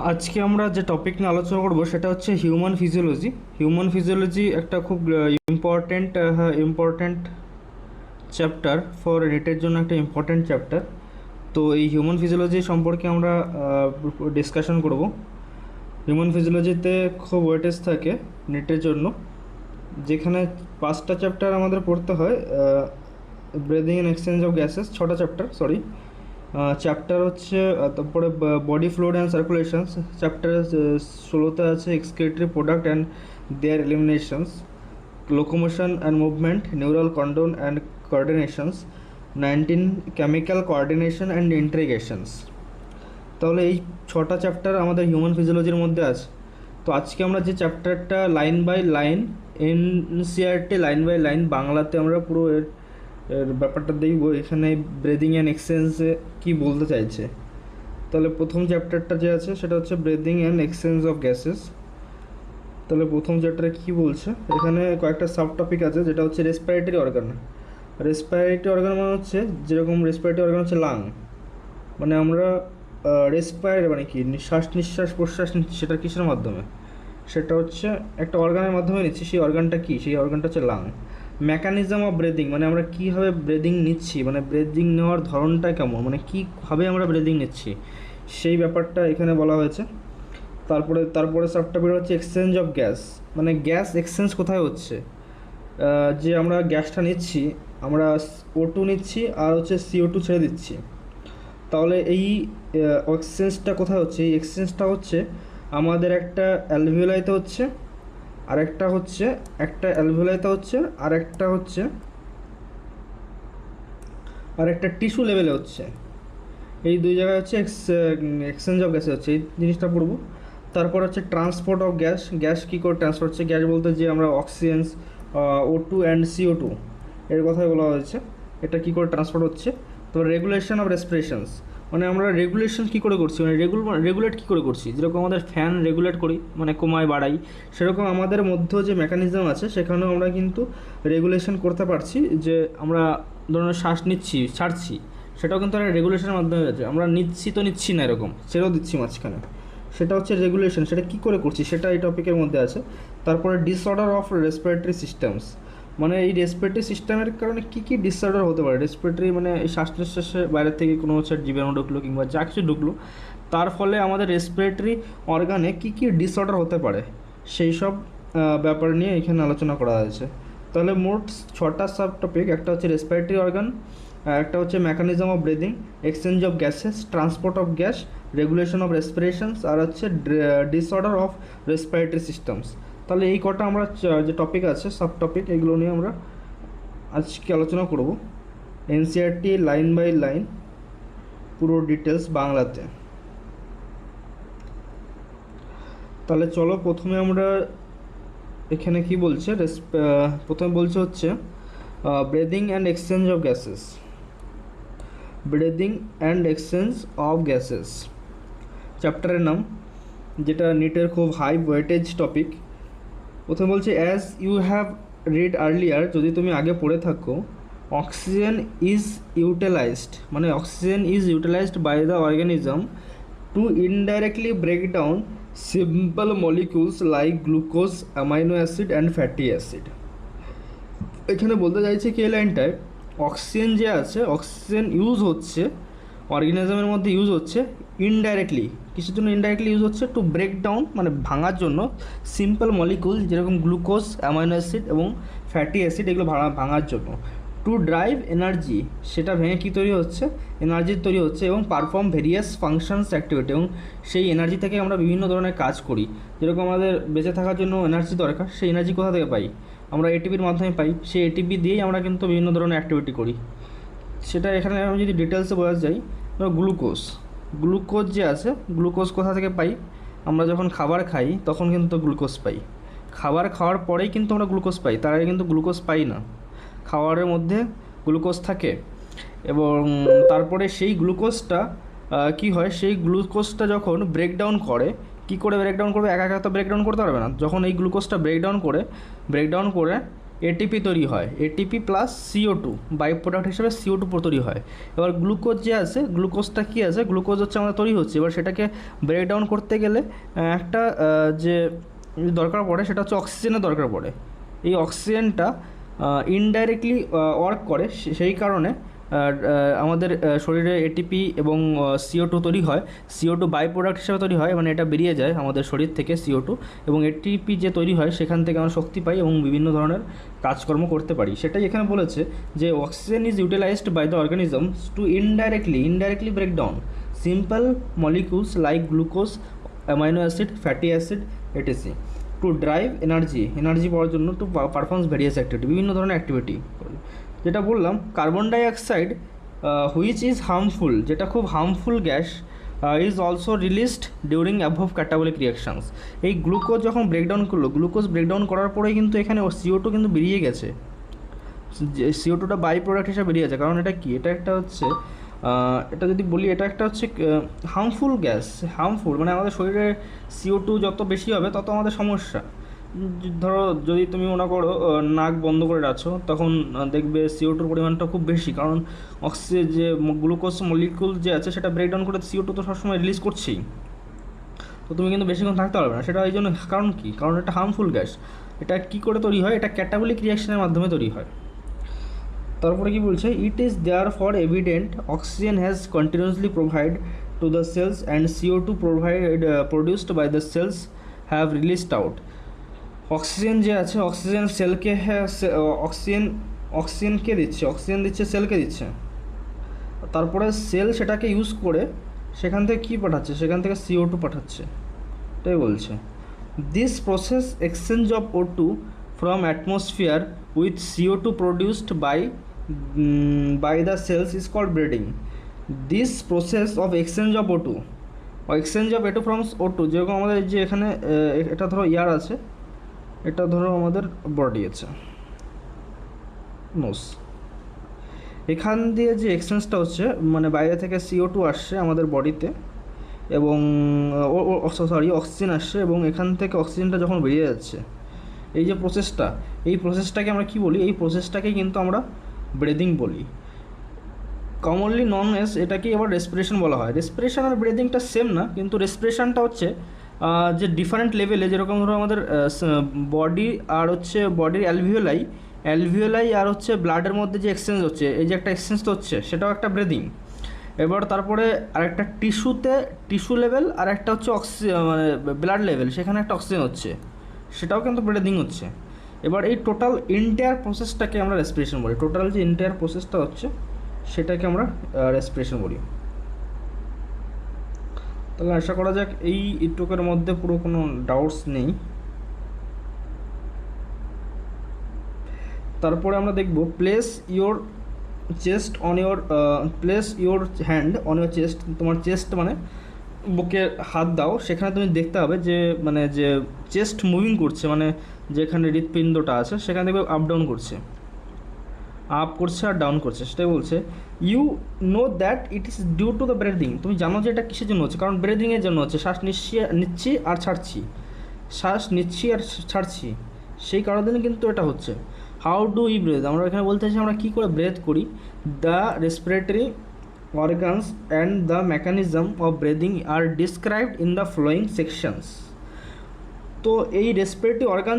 আজকে আমরা যে টপিক নিয়ে আলোচনা করব সেটা হচ্ছে হিউম্যান ফিজিওলজি। হিউম্যান ফিজিওলজি একটা খুব ইম্পর্ট্যান্ট চ্যাপ্টার ফর নেটের জন্য, একটা ইম্পর্ট্যান্ট চ্যাপ্টার। তো এই হিউম্যান ফিজিওলজি সম্পর্কে আমরা ডিসকাশন করব। হিউম্যান ফিজিওলজিতে খুব ওয়েটেজ থাকে নেটের জন্য, যেখানে 5টা চ্যাপ্টার আমাদের পড়তে হয়। Breathing and exchange of gases 6টা চ্যাপ্টার, সরি। চ্যাপ্টার হচ্ছে তারপরে body fluid and circulations, chapter 16তে আছে excretory product and their eliminations, locomotion and movement, neural control and coordinations, 19 chemical coordination and integrations. তাহলে এই 6টা চ্যাপ্টার আমাদের হিউম্যান ফিজিওলজির মধ্যে আছে। তো আজকে আমরা যে চ্যাপ্টারটা line by line, NCERT line by line বাংলাতে আমরা পুরো এর ব্যাপারটা দেখব, এখানে ব্রিদিং অ্যান্ড এক্সচেঞ্জে কী বলতে চাইছে। তাহলে প্রথম চ্যাপ্টারটা যে আছে সেটা হচ্ছে breathing and exchange of gases. তাহলে প্রথম চ্যাপ্টারে কী বলছে, এখানে কয়েকটা সাব টপিক আছে, যেটা হচ্ছে রেসপিরেটরি অর্গান। রেসপিরেটরি অর্গান মানে হচ্ছে, যেরকম রেসপিরেটরি অর্গান হচ্ছে লাং, মানে আমরা রেসপায়ার মানে কি, নিঃশ্বাস প্রশ্বাস নিচ্ছি, সেটা কিসের মাধ্যমে, সেটা হচ্ছে একটা অর্গানের মাধ্যমে নিচ্ছি। সেই অর্গানটা কি, সেই অর্গানটা হচ্ছে লাং। মেকানিজম অফ ব্রিদিং মানে আমরা কীভাবে ব্রিদিং নিচ্ছি, মানে ব্রিদিং নেওয়ার ধরনটা কেমন, মানে কীভাবে আমরা ব্রিদিং নিচ্ছি, সেই ব্যাপারটা এখানে বলা হয়েছে। তারপরে সাবটা বের হচ্ছে এক্সচেঞ্জ অফ গ্যাস, মানে গ্যাস এক্সচেঞ্জ কোথায় হচ্ছে। যে আমরা গ্যাসটা নিচ্ছি, আমরা O2 নিচ্ছি আর হচ্ছে CO2 ছেড়ে দিচ্ছি। তাহলে এই এক্সচেঞ্জটা কোথায় হচ্ছে, এই এক্সচেঞ্জটা হচ্ছে আমাদের একটা অ্যালভিওলাইতে হচ্ছে, একটা অ্যালভিওলাইতে হচ্ছে, আর একটা টিস্যু লেভেলে হচ্ছে। এই দুই জায়গায় হচ্ছে এক্সচেঞ্জ অফ গ্যাসে হচ্ছে, এই জিনিসটা পড়বো। তারপর হচ্ছে ট্রান্সপোর্ট অফ গ্যাস কী করে ট্রান্সপোর্ট হচ্ছে। গ্যাস বলতে যে আমরা অক্সিজেন, O2 অ্যান্ড CO2 এর কথাই বলা হয়েছে, এটা কী করে ট্রান্সপোর্ট হচ্ছে। তো রেগুলেশন অফ রেসপিরেশনস, মানে আমরা রেগুলেশন কী করে করছি, মানে রেগুলেট কী করে করছি। যেরকম আমাদের ফ্যান রেগুলেট করি, মানে কমায় বাড়াই, সেরকম আমাদের মধ্যে যে মেকানিজম আছে সেখানেও আমরা কিন্তু রেগুলেশন করতে পারছি। যে আমরা ধরনের শ্বাস নিচ্ছি ছাড়ছি, সেটাও কিন্তু একটা রেগুলেশনের মাধ্যমে হয়েছে। আমরা নিচ্ছি তো নিচ্ছি না, এরকম ছেড়েও দিচ্ছি মাঝখানে, সেটা হচ্ছে রেগুলেশন। সেটা কী করে করছি সেটা এই টপিকের মধ্যে আছে। তারপরে ডিসঅর্ডার অফ রেসপিরেটরি সিস্টেমস, মানে এই রেসপিরেটরি সিস্টেমের কারণে কী কী ডিসঅর্ডার হতে পারে। রেসপিরেটরি মানে এই শ্বাস নিঃশ্বাসের বাইরে থেকে কোনো হচ্ছে জীবাণু ঢুকলো কিংবা যা কিছু ঢুকলো, তার ফলে আমাদের রেসপিরেটরি অর্গানে কী কী ডিসঅর্ডার হতে পারে, সেই সব ব্যাপার নিয়ে এখানে আলোচনা করা হয়েছে। তাহলে মোট 6টা সাব টপিক, একটা হচ্ছে রেসপিরেটরি অর্গান, একটা হচ্ছে mechanism of breathing, exchange of gases, transport of gas, regulation of respirations, আর হচ্ছে ডিসঅর্ডার অফ রেসপিরেটরি সিস্টেমস। তাহলে এই কটা আমরা যে টপিক আছে সাব টপিক, এগুলো নিয়ে আমরা আজকে আলোচনা করব এনসিআরটি লাইন বাই লাইন, পুরো ডিটেলস বাংলাতে। তাহলে চলো প্রথমে আমরা এখানে কি বলছে, প্রথমে বলছে হচ্ছে breathing and exchange of gases. Breathing and exchange of gases চ্যাপ্টারের নাম, যেটা নিটের খুব হাই ওয়েটেজ টপিক। প্রথমে বলছে as you have read earlier, যদি তুমি আগে পড়ে থাকো, অক্সিজেন ইজ ইউটিলাইজড, মানে oxygen is utilized by the organism to indirectly break down simple molecules like glucose, amino acid and fatty acid. এখানে বলতে চাইছে কি, এই লাইনটায় অক্সিজেন যে আছে, অক্সিজেন ইউজ হচ্ছে অর্গানিজমের মধ্যে, ইউজ হচ্ছে ইনডাইরেক্টলি, কিছুর জন্য ইনডাইরেক্টলি ইউজ হচ্ছে টু ব্রেক ডাউন, মানে ভাঙার জন্য, সিম্পল মলিকুল যেরকম গ্লুকোজ, অ্যামাইনো অ্যাসিড এবং ফ্যাটি অ্যাসিড, এগুলো ভাঙার জন্য। টু ড্রাইভ এনার্জি, সেটা ভেঙে কী তৈরি হচ্ছে, এনার্জি তৈরি হচ্ছে, এবং পারফর্ম ভেরিয়াস ফাংশনস অ্যাক্টিভিটি, এবং সেই এনার্জি থেকে আমরা বিভিন্ন ধরনের কাজ করি। যেরকম আমাদের বেঁচে থাকার জন্য এনার্জি দরকার, সেই এনার্জি কোথা থেকে পাই, আমরা এটিপির মাধ্যমে পাই। সেই এটিপি দিয়েই আমরা কিন্তু বিভিন্ন ধরনের অ্যাক্টিভিটি করি। সেটা এখানে আমি যদি ডিটেলসে বোঝা যাই, গ্লুকোজ যে আছে, গ্লুকোজ কোথা থেকে পাই, আমরা যখন খাবার খাই তখন কিন্তু গ্লুকোজ পাই। খাবার খাওয়ার পরেই কিন্তু আমরা গ্লুকোজ পাই, তার আগে কিন্তু গ্লুকোজ পাই না। খাবারের মধ্যে গ্লুকোজ থাকে, এবং তারপরে সেই গ্লুকোজটা কী হয়, সেই গ্লুকোজটা যখন ব্রেকডাউন করে, কী করে ব্রেকডাউন করবে, একা একা তো ব্রেকডাউন করতে পারবে না। যখন এই গ্লুকোজটা ব্রেকডাউন করে এটিপি তৈরি হয়, ATP plus CO2 by product হিসেবে CO2 তৈরি হয়। এবার গ্লুকোজ যে আছে, গ্লুকোজটা কী আছে, গ্লুকোজ হচ্ছে আমাদের তৈরি হচ্ছে, এবার সেটাকে ব্রেকডাউন করতে গেলে একটা যে দরকার পড়ে সেটা হচ্ছে অক্সিজেনের দরকার পড়ে। এই অক্সিজেনটা ইনডাইরেক্টলি ওয়ার্ক করে, সেই কারণে আমাদের শরীরে এটিপি এবং CO2 তৈরি হয়। CO2 বাই প্রোডাক্ট হিসেবে তৈরি হয়, মানে এটা বেরিয়ে যায় আমাদের শরীর থেকে CO2, এবং এটিপি যে তৈরি হয় সেখান থেকে আমরা শক্তি পাই এবং বিভিন্ন ধরনের কাজকর্ম করতে পারি। সেটাই এখানে বলেছে যে oxygen is utilized by the organisms to indirectly break down simple molecules like glucose, amino acid, fatty acid etc to drive energy power জন্য, টু পারফর্মস ভেরিয়াস অ্যাক্টিভিটি, বিভিন্ন ধরনের অ্যাক্টিভিটি। যেটা বললাম carbon dioxide which is harmful, যেটা খুব harmful gas, is also released during above catabolic reactions. এই glucose যখন breakdown করলো, গ্লুকোজ ব্রেকডাউন করার পরেই কিন্তু এখানে CO2 কিন্তু বেরিয়ে গেছে, CO2টা বাই প্রোডাক্ট হিসেবে বেরিয়ে গেছে। কারণ এটা কি, এটা একটা হচ্ছে এটা যদি বলি, এটা একটা হচ্ছে হার্মফুল গ্যাস। হার্মফুল মানে আমাদের শরীরে CO2 যত বেশি হবে তত আমাদের সমস্যা। ধরো যদি তুমি মনে করো নাক বন্ধ করে রাখছো, তখন দেখবে CO2-র পরিমাণটা খুব বেশি, কারণ অক্সিজেন যে গ্লুকোজ মলিকুল যে আছে সেটা ব্রেকডাউন করে CO2 তো সবসময় রিলিজ করছেই, তো তুমি কিন্তু বেশিক্ষণ থাকতে পারবে না। সেটা এই জন্য, কারণ কি, কারণ এটা হার্মফুল গ্যাস। এটা কি করে তৈরি হয়, এটা ক্যাটাবলিক রিয়াকশনের মাধ্যমে তৈরি হয়। তারপরে কি বলছে, it is therefore evident oxygen has continuously provide to the cells and CO2 produced by the cells have released out. Oxygen যে আছে, অক্সিজেন সেলকে অক্সিজেনকে দিচ্ছে, অক্সিজেন দিচ্ছে সেলকে দিচ্ছে, তারপরে সেল সেটাকে ইউজ করে সেখান থেকে কী পাঠাচ্ছে, সেখান থেকে CO2 পাঠাচ্ছে, এটাই বলছে। This process exchange of O2 from atmosphere with CO2 produced by the cells is called breathing. This process of exchange of O2 from O2, যেরকম আমাদের যে এখানে এটা ধরো ইয়ার আছে, এটা ধরো আমাদের বডি আছে, নোস, এখান দিয়ে যে এক্সচেঞ্জটা হচ্ছে, মানে বাইরে থেকে CO2 আসছে আমাদের বডিতে, এবং অক্সিজেন আসছে, এবং এখান থেকে অক্সিজেনটা যখন বেরিয়ে যাচ্ছে, এই যে প্রসেসটা, এই প্রসেসটাকে আমরা কি বলি, এই প্রসেসটাকে কিন্তু আমরা ব্রিদিং বলি, কমনলি নন এস। এটাকেই আবার রেসপিরেশন বলা হয়। রেসপিরেশন আর ব্রিদিংটা সেম না, কিন্তু রেসপিরেশনটা হচ্ছে যে ডিফারেন্ট লেভেলে, যেরকম ধরো আমাদের বডি আর হচ্ছে বডির অ্যালভিওলাই আর হচ্ছে ব্লাডের মধ্যে যে এক্সচেঞ্জ হচ্ছে, এই যে একটা এক্সচেঞ্জ তো হচ্ছে, সেটাও একটা ব্রিদিং। এবার তারপরে আরেকটা টিস্যু লেভেল, আর একটা হচ্ছে মানে ব্লাড লেভেল, সেখানে একটা অক্সিজেন হচ্ছে, সেটাও কিন্তু ব্রিদিং হচ্ছে। এবার এই টোটাল ইন্টায়ার প্রসেসটাকে আমরা রেসপিরেশন বলি। টোটাল যে ইন্টায়ার প্রসেসটা হচ্ছে সেটাকে আমরা রেসপিরেশন বলি। তাহলে আশা করা যাক এই ইটুকের মধ্যে পুরো কোনো ডাউটস নেই। তারপরে আমরা দেখব place your hand on your chest. তোমার চেস্ট মানে বুকে হাত দাও, সেখানে তুমি দেখতে হবে যে মানে যে চেস্ট মুভিং করছে, মানে যেখানে হৃৎপিণ্ডটা আছে সেখানে দেখবে আপ ডাউন করছে, আপ করছে আর ডাউন করছে, সেটাই বলছে। You know that it is due to the breathing. তুমি জানো যে এটা কিসের জন্য হচ্ছে, কারণ ব্রিদিংয়ের জন্য হচ্ছে, শ্বাস নিচ্ছি আর ছাড়ছি, সেই কারণে কিন্তু এটা হচ্ছে। হাউ ডু ই ব্রেথ, আমরা এখানে বলতে চাইছি আমরা কী করে ব্রেথ করি। The respiratory organs and the mechanism of breathing are described in the following sections. তো এই respiratory organ,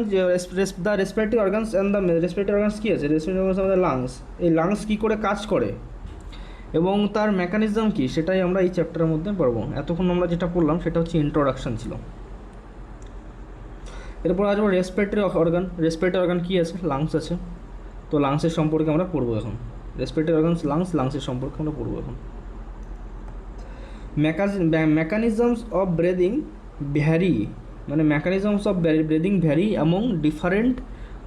the respiratory organs and the respiratory organs কী আছে, রেসপিরেটরি অর্গানস আমাদের লাংস, এই লাংস কী করে কাজ করে এবং তার মেকানিজম কী, সেটাই আমরা এই চ্যাপ্টারের মধ্যে পড়বো। এতক্ষণ আমরা যেটা পড়লাম সেটা হচ্ছে ইন্ট্রোডাকশান ছিল। এরপর আসবো রেসপিরেটরি অর্গান কী আছে, লাংস আছে, তো লাংসের সম্পর্কে আমরা পড়বো এখন। রেসপিরেটরি অর্গানস লাংসের সম্পর্কে আমরা পড়বো এখন। মেকানিজমস অফ ব্রিদিং ভ্যারি, মানে mechanisms of breathing vary among different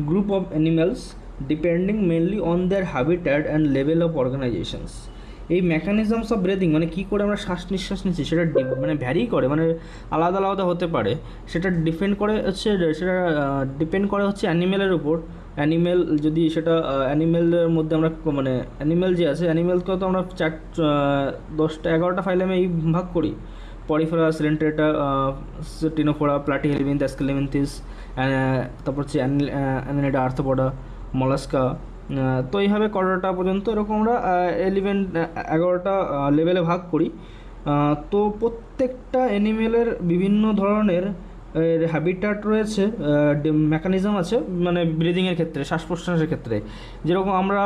group of animals depending mainly on their habitat and level of organisations. এই মেকানিজমস অফ ব্রিদিং মানে কী করে আমরা শ্বাস নিঃশ্বাস নিচ্ছি, সেটা মানে ভ্যারি করে, মানে আলাদা আলাদা হতে পারে। সেটা ডিপেন্ড করে হচ্ছে অ্যানিমেলের উপর। অ্যানিমেল যদি সেটা অ্যানিমেলের মধ্যে আমরা মানে অ্যানিমেল যে আছে, অ্যানিমেলকেও তো আমরা 10-11টা ফাইলেমে এই ভাগ করি, পরিফেরা, সিলেন্ট্রেটা, টিনোফোরা, প্লাটিহেলমিন্থ, অ্যাসকেলেমিন্থিস, তারপর হচ্ছে অ্যানিলিডা, আর্থ্রোপোডা, মলাস্কা। তো এইভাবে কটাটা পর্যন্ত এরকম আমরা 11-11টা লেভেলে ভাগ করি। তো প্রত্যেকটা অ্যানিমেলের বিভিন্ন ধরনের হ্যাবিটাট রয়েছে, মেকানিজম আছে, মানে ব্রিদিংয়ের ক্ষেত্রে, শ্বাস প্রশ্বাসের ক্ষেত্রে। যেরকম আমরা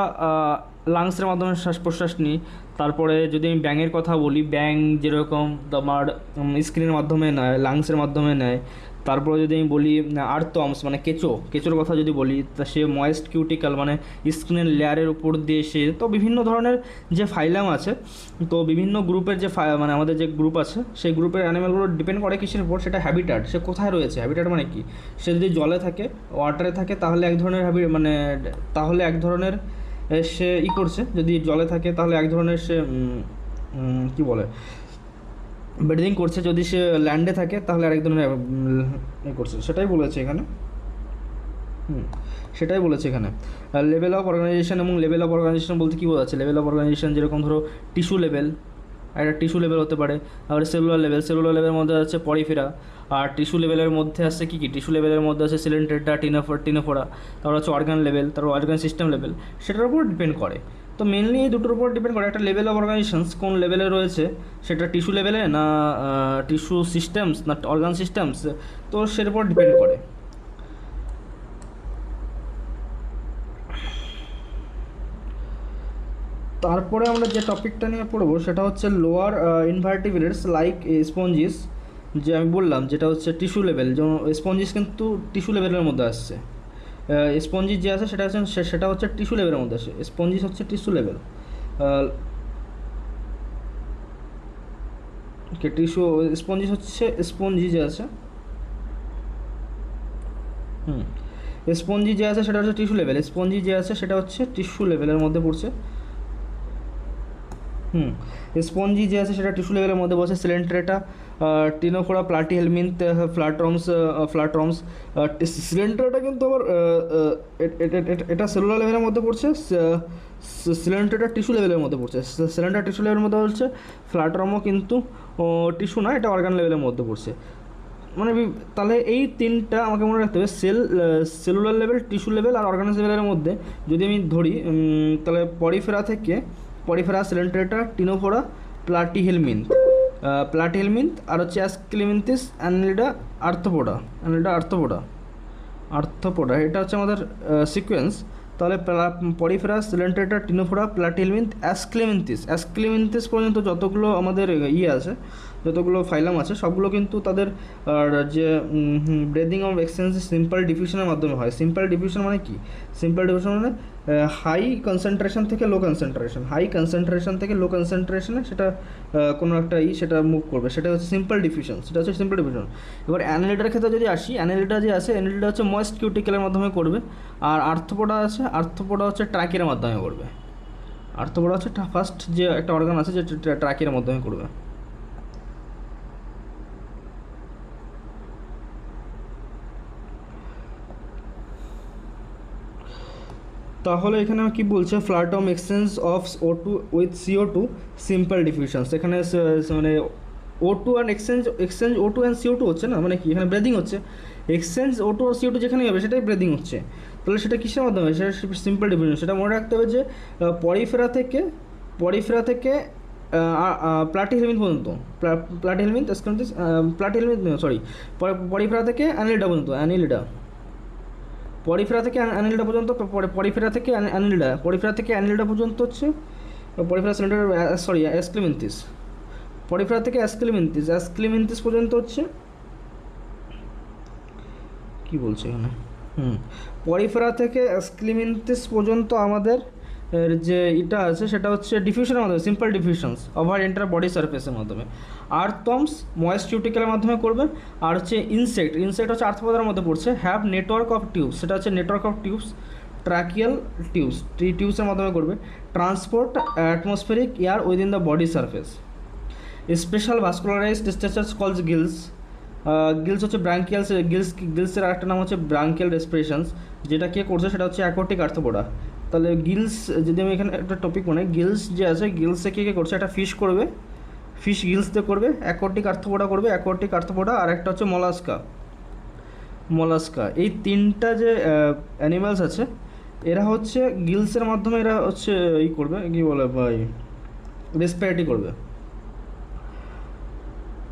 লাংসের মাধ্যমে শ্বাস প্রশ্বাস নিই। তারপরে যদি আমি ব্যাঙের কথা বলি, ব্যাঙ যেরকম তোমার স্কিনের মাধ্যমে নেয়, লাংসের মাধ্যমে নেয়। তারপরে যদি আমি বলি আর্থওয়ার্মস মানে কেঁচোর কথা যদি বলি, তা সে ময়েস্ট কিউটিক্যাল মানে স্কিনের লেয়ারের উপর দিয়ে সে, তো বিভিন্ন ধরনের যে ফাইলাম আছে, তো বিভিন্ন গ্রুপের যে মানে আমাদের যে গ্রুপ আছে, সেই গ্রুপের অ্যানিমেলগুলো ডিপেন্ড করে কিসের উপর, সেটা হ্যাবিটাট, সে কোথায় রয়েছে। হ্যাবিটাট মানে কি, সে যদি জলে থাকে, ওয়াটারে থাকে, তাহলে এক ধরনের তাহলে এক ধরনের সে করছে। যদি জলে থাকে তাহলে এক ধরনের সে কী বলে, ব্রিদিং করছে। যদি সে ল্যান্ডে থাকে তাহলে আরেক ধরনের করছে। সেটাই বলেছে এখানে। সেটাই বলেছে এখানে। লেভেল অফ অর্গানাইজেশন, এবং লেভেল অফ অর্গানাইজেশন বলতে কী বোঝাচ্ছে? লেভেল অফ অর্গানাইজেশন যেরকম ধরো টিস্যু লেভেল, একটা টিস্যু লেভেল হতে পারে। আবার সেলুলার লেভেলের মধ্যে আছে পরিফেরা। আর টিস্যু লেভেলের মধ্যে আছে কী কী? টিস্যু লেভেলের মধ্যে আছে সিলেন্টেটা, টিনোফোরা। তারপর হচ্ছে অর্গান লেভেল, তারপর অর্গান সিস্টেম লেভেল। সেটার উপর ডিপেন্ড করে। তো মেনলি এই দুটোর উপর ডিপেন্ড করে একটা লেভেল অফ অর্গানাইজেশনস কোন লেভেলে রয়েছে, সেটা টিস্যু লেভেলে না টিস্যু সিস্টেমস না অর্গান সিস্টেমস, তো সেটার উপর ডিপেন্ড করে। তারপরে আমরা যে টপিকটা নিয়ে পড়বো সেটা হচ্ছে লোয়ার ইনভার্টিব্রেটস লাইক স্পঞ্জিস, যে আমি বললাম যেটা হচ্ছে টিস্যু লেভেল। যেমন স্পঞ্জিস কিন্তু টিস্যু লেভেলের মধ্যে আসছে। স্পঞ্জিস যে আছে সেটা হচ্ছে টিস্যু লেভেলের মধ্যে আসে। স্পঞ্জিস হচ্ছে টিস্যু লেভেল। টিস্যু স্পঞ্জিস হচ্ছে স্পঞ্জি যে আছে, স্পঞ্জি যে আছে সেটা হচ্ছে টিস্যু লেভেল। স্পঞ্জি যে আছে সেটা হচ্ছে টিস্যু লেভেলের মধ্যে পড়ছে। স্পঞ্জি যে আছে সেটা টিস্যু লেভেলের মধ্যে বসে। সিলেন্ট্রেটা, টিনোফোরা, প্লাটিহেলমিন্থ, ফ্ল্যাটরমস। সিলেন্ট্রেটা কিন্তু আবার এটা সেলুলার লেভেলের মধ্যে পড়ছে। সিলেন্ট্রেটা টিস্যু লেভেলের মধ্যে পড়ছে। সিলেন্ট্রা টিস্যু লেভেলের মধ্যে হচ্ছে। ফ্ল্যাটরমও কিন্তু টিস্যু না, এটা অর্গান লেভেলের মধ্যে পড়ছে। মানে তাহলে এই তিনটা আমাকে মনে রাখতে হবে, সেলুলার লেভেল, টিস্যু লেভেল আর অর্গানাইজ লেভেলের মধ্যে যদি আমি ধরি, তাহলে পরিফেরা, সিলেন্ট্রেটা, টিনোফোরা, প্লাটিহেলমিন্থ, আর হচ্ছে অ্যাসক্লিমিন্থিস, আর্থ্রোপোডা। এটা হচ্ছে আমাদের সিকোয়েন্স। তাহলে পরিফেরা, সিলেন্ট্রেটা, টিনোফোরা, প্লাটিহেলমিন্থ, অ্যাসক্লিমিন্থিস পর্যন্ত যতগুলো আমাদের আছে, যতগুলো ফাইলাম আছে, সবগুলো কিন্তু তাদের যে ব্রেদিং অফ এক্সচেঞ্জ সিম্পল ডিফিউশনের মাধ্যমে হয়। সিম্পল ডিফিউশন মানে কি? সিম্পল ডিফিউশন মানে হাই কনসেন্ট্রেশন থেকে লো কনসেন্ট্রেশনে সেটা কোনো একটা সেটা মুভ করবে, সেটা হচ্ছে সিম্পল ডিফিউশন। এবার অ্যানালিটার ক্ষেত্রে যদি আসি, অ্যানালিটা হচ্ছে ময়েস্ট কিউটিক্যালের মাধ্যমে করবে। আর আর্থ্রোপোডা হচ্ছে ট্র্যাকের মাধ্যমে করবে। আর্থ্রোপোডা হচ্ছে ফার্স্ট যে একটা অর্গান আছে, যে ট্র্যাকের মাধ্যমে করবে। তাহলে এখানে কি বলছে? Flatworm exchange of O2 with CO2 simple diffusions. এখানে মানে O2 and exchange O2 and CO2 হচ্ছে না, মানে কি এখানে ব্রেদিং হচ্ছে। এক্সচেঞ্জ O2 আর CO2 যেখানেই হবে সেটাই ব্রেদিং হচ্ছে। তাহলে সেটা কিসের মাধ্যমে? সেটা সিম্পল ডিফিউশন। সেটা মনে রাখতে হবে যে পরিফেরা থেকে প্লাটিহেলমিন্থ পর্যন্ত, পরিফেরা থেকে অ্যানিলিডা পর্যন্ত, পরিফেরা থেকে অ্যানিলিডা পর্যন্ত হচ্ছে অ্যাসক্লিমিন্থিস। পরিফেরা থেকে অ্যাসক্লিমিন্থিস পর্যন্ত হচ্ছে কি বলছে এখানে? পরিফেরা থেকে অ্যাসক্লিমিন্থিস পর্যন্ত আমাদের যে এটা আছে সেটা হচ্ছে ডিফিউশনের মাধ্যমে, সিম্পল ডিফিউশনস ওভার এন্টার বডি সারফেসের মাধ্যমে। আর্থওয়ার্মস ময়েস্ট কিউটিক্যালের মাধ্যমে করবে। আর হচ্ছে ইনসেক্ট হচ্ছে আর্থ্রোপোডার মধ্যে পড়ছে। হ্যাভ নেটওয়ার্ক অফ টিউবস, সেটা হচ্ছে নেটওয়ার্ক অফ টিউবস, ট্রাকিয়াল টিউবসের মাধ্যমে করবে। Transport atmospheric air within the body surface. Special vascularised structures calls gills হচ্ছে ব্রাঙ্কিয়ালস। গিলসের আরেকটা নাম হচ্ছে ব্রাঙ্কিয়াল রেসপিরেশনস, যেটা কে করছে সেটা হচ্ছে অ্যাকোয়াটিক আর্থ্রোপোডা। তাহলে গিলস, যদি আমি এখানে একটা টপিক বানাই, গিলস যে আছে, গিলসে কে করছে? একটা ফিশ করবে, ফিশ গিলস দিয়ে করবে। অ্যাকোয়াটিক আর্থ্রোপোডা, আর একটা হচ্ছে মলাস্কা। এই তিনটা যে অ্যানিমালস আছে, এরা হচ্ছে গিলসের মাধ্যমে এরা হচ্ছে ই করবে, কী বলে ভাই, রেসপিরেটরি করবে।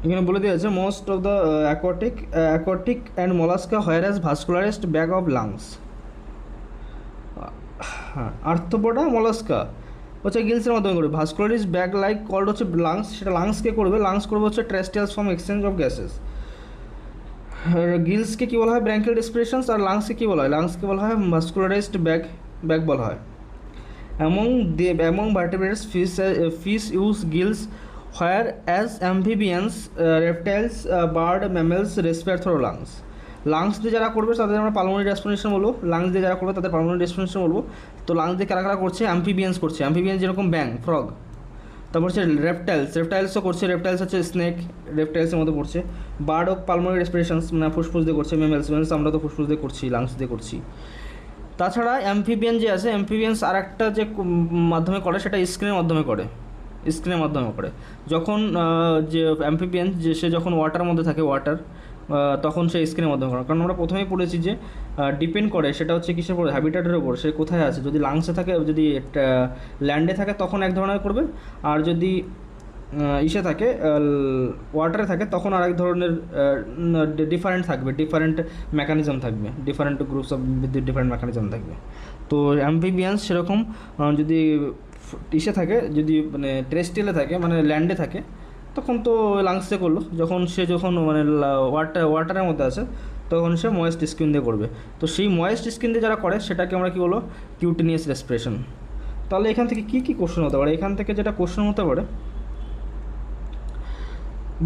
এখানে বলে দেওয়া আছে most of the aquatic and mollusca whereas vascularised bag of lungs. হ্যাঁ, আর্থ্রোপোডা মোলাস্কা হচ্ছে গিলসের মাধ্যমে করবে। ভাস্কুলারিজ ব্যাগ লাইক কল্ড হচ্ছে লাংস, সেটা লাংসকে করবে। লাংস করবে হচ্ছে terrestrials from exchange of gases. গিলসকে কী বলা হয়, ব্র্যাঙ্কিয়াল রেসপিরেশনস। আর লাংসকে কী বলা হয়, লাংসকে বলা হয় ভাস্কুলারাইজড ব্যাগ বলা হয়। Among vertebrates fish use gills whereas amphibians, reptiles, bird, mammals respirate through lungs. Lungs দিয়ে যারা করবে তাদের আমরা পালমোনারি রেসপিরেশন বলবো। লাংস দিয়ে যারা করবে তাদের পালমোনারি রেসপিরেশন বলবো। তো লাংস দিয়ে কারা কারা করছে, অ্যাম্ফিবিয়ান্স করছে, অ্যাম্ফিবিয়ান্স যেরকম ব্যাং, ফ্রগ। তারপর হচ্ছে রেপটাইলসও করছে, রেপটাইলস হচ্ছে স্নেক, রেপটাইলসের মধ্যে পড়ছে। বার্ড অফ পালমোনারি রেসপিরেশনস মানে ফুসফুস দিয়ে করছে। মেমেলস আমরা তো ফুসফুস দিয়ে করছি, লাংস দিয়ে করছি। তাছাড়া অ্যাম্ফিবিয়ান যে আছে, অ্যাম্ফিবিয়ান্স আর একটা যে মাধ্যমে করে সেটা স্ক্রিনের মাধ্যমে করে, যখন যে অ্যাম্ফিবিয়ান যে সে যখন ওয়াটার মধ্যে থাকে, তখন সে স্ক্রিনের মাধ্যমে করে। কারণ আমরা প্রথমেই পড়েছি যে ডিপেন্ড করে সেটা হচ্ছে কিসের উপর, হ্যাবিটেটের উপর, সে কোথায় আছে। যদি লাংসে থাকে, যদি ল্যান্ডে থাকে তখন এক ধরনের করবে, আর যদি ইসে থাকে, ওয়াটারে থাকে, তখন আরেক ধরনের ডিফারেন্ট মেকানিজম থাকবে, different groups of different mechanism থাকবে। তো অ্যাম্ফিবিয়ান্স সেরকম যদি ইসে থাকে, যদি মানে টেরেস্ট্রিয়ালে থাকে, মানে ল্যান্ডে থাকে, তখন তো লাংসে করলো। যখন মানে ওয়াটারের মধ্যে আছে, তখন সে ময়েস্ট স্কিন দিয়ে করবে। তো সেই ময়েস্ট স্কিন দিয়ে যারা করে সেটাকে আমরা কী বলবো, কিউটেনিয়াস রেসপিরেশন। তাহলে এখান থেকে কী কোশ্চেন হতে পারে, এখান থেকে যেটা কোশ্চেন হতে পারে,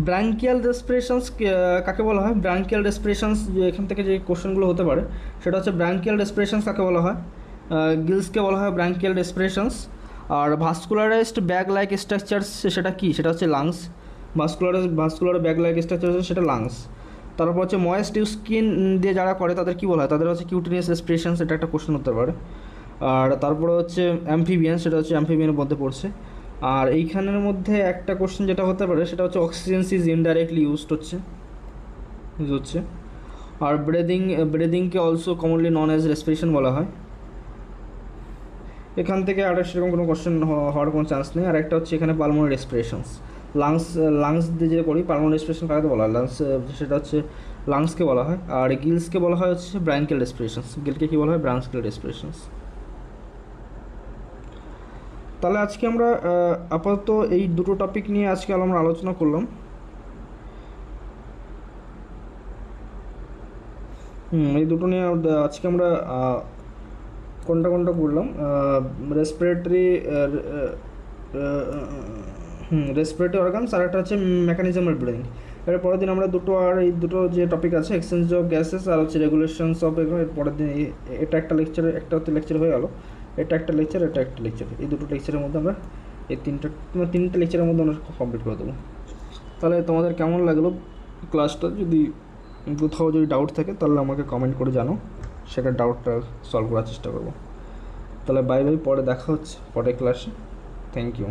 ব্র্যাঙ্কিয়াল রেসপিরেশনস কাকে বলা হয়। ব্র্যাঙ্কিয়াল রেসপিরেশনস যে এখান থেকে যে কোশ্চেনগুলো হতে পারে সেটা হচ্ছে ব্র্যাঙ্কিয়াল রেসপিরেশনস কাকে বলা হয়, গিলসকে বলা হয় ব্র্যাঙ্কিয়াল রেসপিরেশনস। আর ভাস্কুলারাইজড ব্যাগ লাইক স্ট্রাকচারস সেটা কি, সেটা হচ্ছে lungs. Vascular bag like structure সেটা লাংস। তারপর হচ্ছে ময়েস্ট স্কিন দিয়ে যারা করে তাদের কী বলা হয়, তাদের হচ্ছে কিউটেনিয়াস রেসপিরেশনস, এটা একটা কোশ্চেন হতে পারে। আর তারপরে হচ্ছে অ্যাম্ফিবিয়ান, সেটা হচ্ছে অ্যাম্ফিবিয়ানের মধ্যে পড়ছে। আর এইখানের মধ্যে একটা কোশ্চেন যেটা হতে পারে সেটা হচ্ছে অক্সিজেন ইজ ইনডাইরেক্টলি ইউজ হচ্ছে। আর ব্রেদিংকে also commonly known as respiration বলা হয়। এখান থেকে আর সেরকম কোনো কোশ্চেন হওয়ার কোনো চান্স নেই। আর একটা হচ্ছে এখানে পালমোনারি রেসপিরেশনস, লাংস দিয়ে যে করি পালমোনারি রেসপিরেশন কাকে বলা হয়, সেটা হচ্ছে লাংসকে বলা হয়। আর গিলসকে বলা হয় হচ্ছে ব্রঙ্কিয়াল রেসপিরেশনস, গিলকে কী বলা হয়, ব্রঙ্কিয়াল রেসপিরেশনস। তাহলে আজকে আমরা আপাতত এই দুটো টপিক নিয়ে আজকে আমরা আলোচনা করলাম। এই দুটো নিয়ে আজকে আমরা কোনটা করলাম, রেসপিরেটরি অর্গানস, আর একটা হচ্ছে মেকানিজম অফ ব্রিদিং। এর পরের দিন আমরা এই দুটো যে টপিক আছে, এক্সচেঞ্জ অফ গ্যাসেস আর হচ্ছে রেগুলেশনস অফ, এর পরের দিন এটা একটা লেকচার হয়ে গেল, এটা একটা লেকচার, এই দুটো লেকচারের মধ্যে আমরা এই তিনটে লেকচারের মধ্যে আমরা কমপ্লিট করে দেবো। তাহলে তোমাদের কেমন লাগলো ক্লাসটা, যদি কোথাও যদি ডাউট থাকে তাহলে আমাকে কমেন্ট করে জানো, সেটা ডাউটটা সলভ করার চেষ্টা করবো। তাহলে বাই, পরে দেখা হচ্ছে পরের ক্লাসে। Thank you.